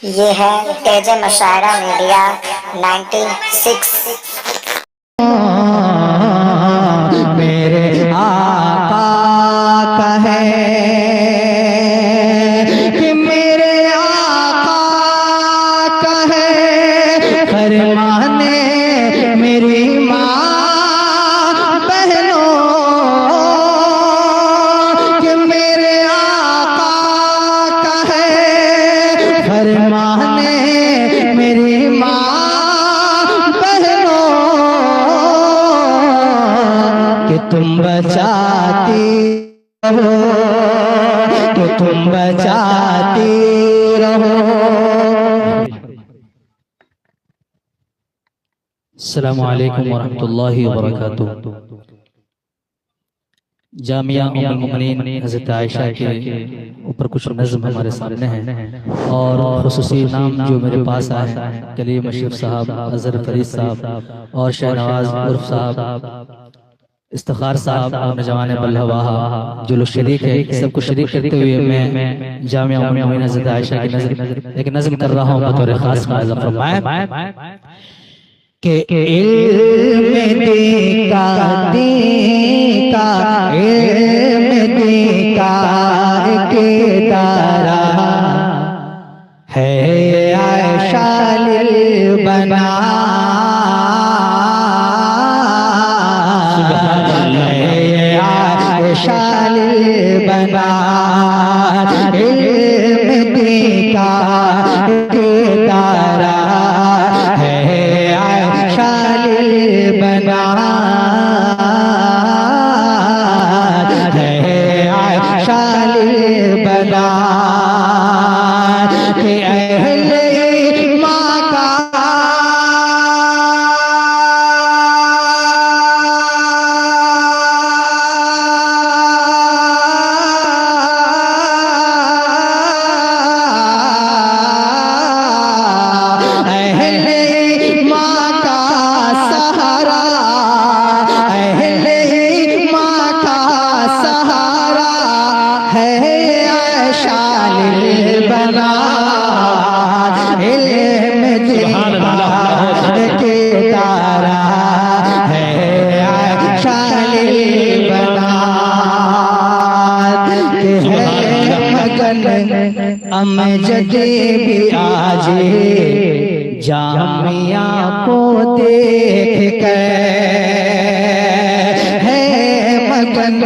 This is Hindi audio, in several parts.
ये है तेज मशायरा मीडिया 96। मेरे आका का है कि मेरे आका का है फरमाने मेरी माँ बहनों कि मेरे आका का है फरमाने मेरी माँ कि तुम बचाती रहो, कि तुम बचाती रहो। अस्सलामु अलैकुम वरहमतुल्लाहि वबरकातुहू। जामिया उम्मुल मोमिनीन हज़रत आयशा के ऊपर कुछ नज़्म हमारे सामने हैं और खुसूसी नाम जो मेरे पास आए हैं कलीम अशरफ साहब, अज़हर फरीद साहब और शहनवाज उर्फ साहब, इफ्तिखार साहब और नौजवान बल्लवाहा जो लोग शरीक है, सबको शरीक करते हुए मैं जामिया उम्मुल मोमिनीन हज़रत आयशा की एक नज़्म कर रहा हूँ बतौर खास मुआज़ा फरमाएं के इल्म दीका इल्म दीका के तारा है आयशा लिल बना है आयशा लिल बना इल्म दीका के तारा बना है आयशा बना के अहले माँ का अमजदे भी आजे जामिया को देख कर है मगन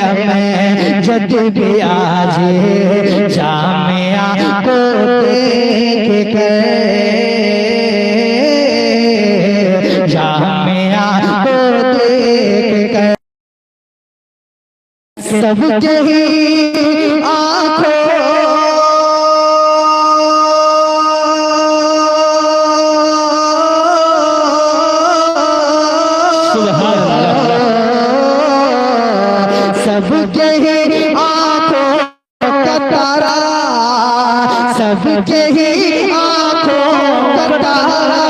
अमजद भी आजे जामिया को देख कर जामिया को देख कर सबके ही आँखों सबके ही आँखों का तारा सबके ही आँखों का तारा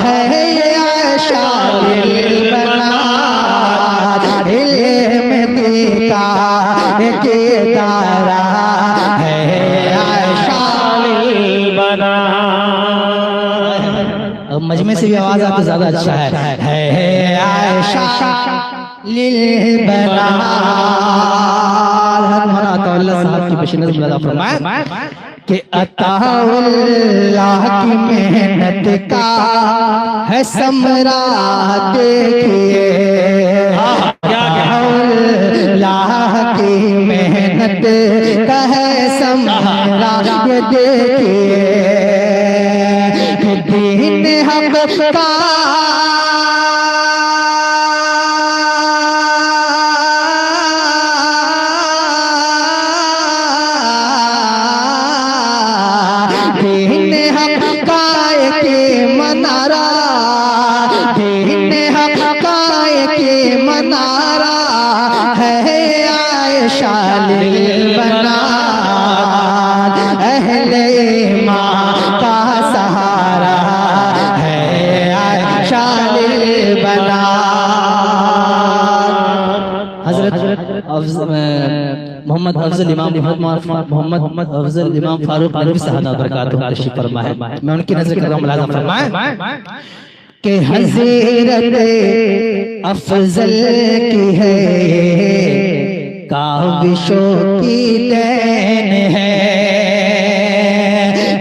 है ये आयशा बना के तारा है आयशा बना। अब मजमे से भी आवाज आपको ज्यादा अच्छा है आयशा लिल बना। साहब की बशनत फरमाए कि अताउल्लाह की मेहनत का है समरा देखिए अल्लाह की मेहनत का है समरा ये देखिए दीन हक का मनारा दीन हक के मनारा है आयशा बना अहले माँ का सहारा है मोहम्मद अफजल इमाम मोहम्मद अफजल इमाम फारूक नबी साहब बरकातहू तशरीफ फरमा है। मैं उनकी नजर कर रहा हूं, मुलाजा फरमाएं कि हज़रत अफजल की है काविशों की देन है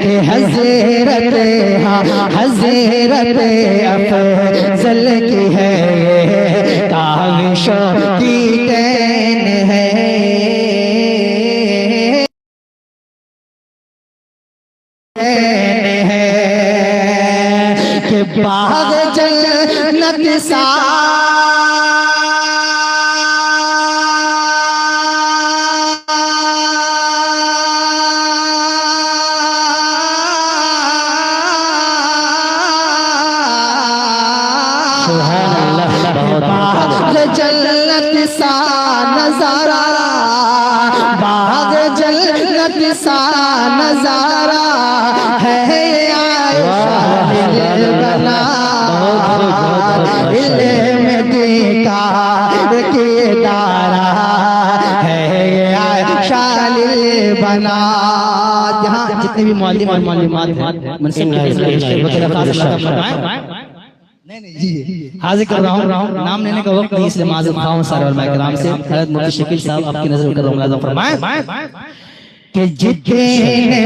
कि हज़रत अफजल की है काविशों की देन है कि बाग जन्नत सा जन्नत सा नजारा, बाग जन्नत सा नजारा है आयशा बना इल्म दीदार के दारा है आयशा बना। यहाँ जितने भी मौलिम और मौलिमात हैं मनसिब हाजिर कर रहा हूँ, नाम लेने का वक्त नहीं इसलिए माज़िर खाऊं सारे उलमा किराम से। हज़रत मुफ्ती शकील साहब आपकी नजर कर रहा हूँ, फरमाएं कि जितने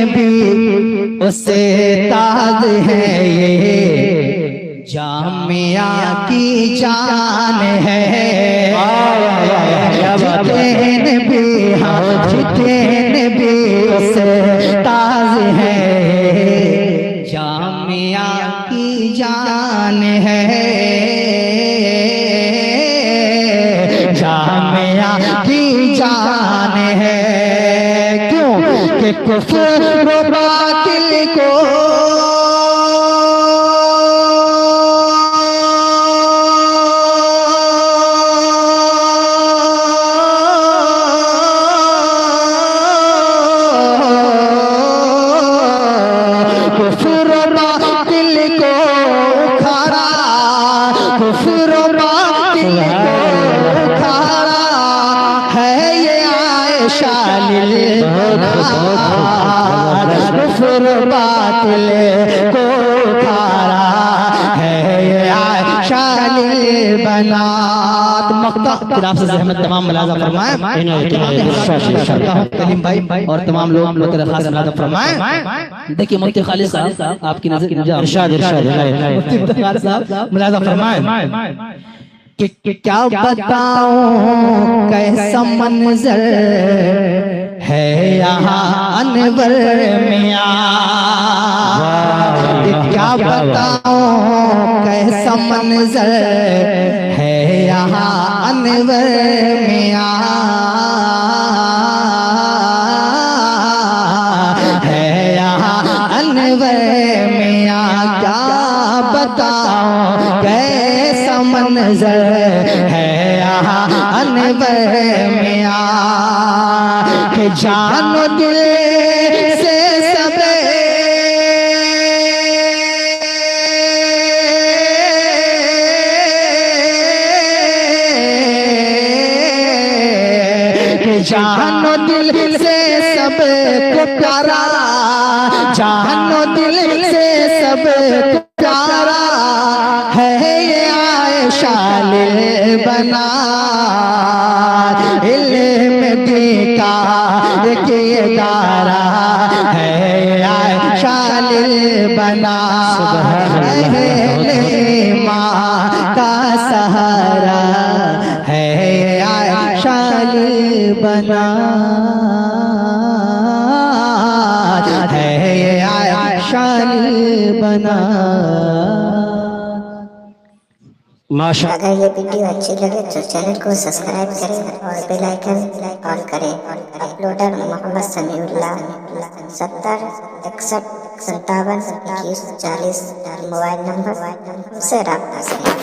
भी उससे ताज है ये जामिया की जान है, जितने भी उससे ताज है जामिया की जान है, जामिया की जान है। क्यों कि कुफ्र बातिल को बातिल को खारा है आयशा बनात मक्ता खिलाफ से रहमत तमाम मुलाजा फरमाएं कलीम भाई और तमाम लोग के खास मुलाजा फरमाएं। देखिए मुफ्ती खालिद साहब आपकी नजर इरशाद मुफ्ती खालिद साहब मुलाजा फरमाएं कि क्या बताऊं कैसा मंजर है यहाँ अनवर मियां, क्या बताऊं कैसा मंजर है यहाँ अनवर मियां, है यहाँ अनवर मियां। क्या बताऊं कैसा मंजर है यहाँ अनवर मियां कि जानो दिल से सबे कि जानो दिल से सबको प्यारा, जानो दिल से सबको प्यारा है ये आयशा बना इल्म दीदार के दारा है आयशा बना माँ का सहारा है आयशा बना है आयशा बना। माशा अगर ये वीडियो अच्छी लगे तो चैनल को सब्सक्राइब करें और बेल आइकन ऑन करें। Uploader Mohammad Samiullah 70 61 57 21 40 mobile number से रब्ता करें।